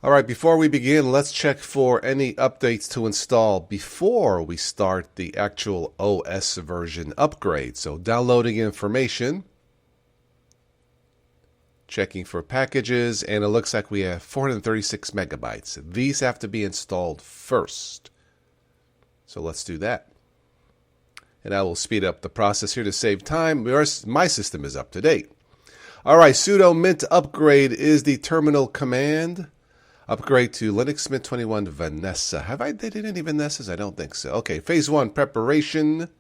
All right, before we begin, let's check for any updates to install before we start the actual OS version upgrade. So downloading information, checking for packages, and it looks like we have 436 megabytes. These have to be installed first. So let's do that. And I will speed up the process here to save time. My system is up to date. All right, sudo mint upgrade is the terminal command. Upgrade to Linux Mint 21 Vanessa. Have I did any Vanessas? I don't think so. Okay, phase 1 preparation.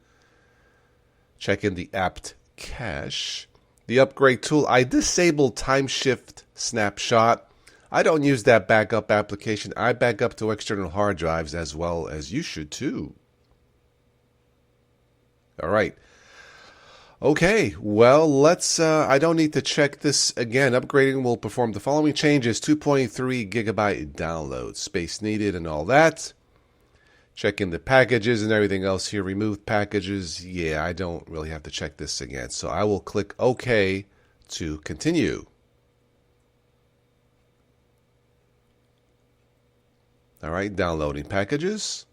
Check in the apt cache. The upgrade tool. I disabled time shift snapshot. I don't use that backup application. I back up to external hard drives as well as you should too. All right. Okay, well, let's, I don't need to check this again. Upgrading will perform the following changes. 2.3 gigabyte download, space needed and all that. Check in the packages and everything else here. Remove packages. Yeah, I don't really have to check this again. So I will click OK to continue. All right, downloading packages.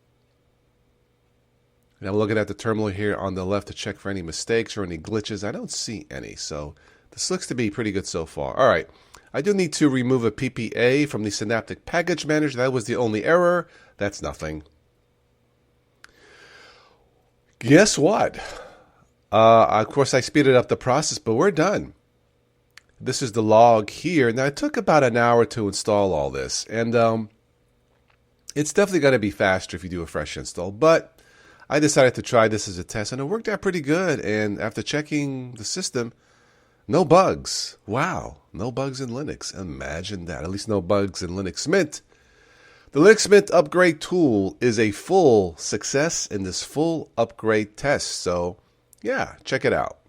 And I'm looking at the terminal here on the left to check for any mistakes or any glitches. I don't see any, so this looks to be pretty good so far. All right, I do need to remove a PPA from the Synaptic Package Manager. That was the only error. That's nothing. Guess what? Of course, I speeded up the process, but we're done. This is the log here. Now, it took about an hour to install all this, and it's definitely going to be faster if you do a fresh install, but I decided to try this as a test, and it worked out pretty good. And after checking the system, no bugs. Wow, no bugs in Linux. Imagine that. At least no bugs in Linux Mint. The Linux Mint upgrade tool is a full success in this full upgrade test. So, yeah, check it out.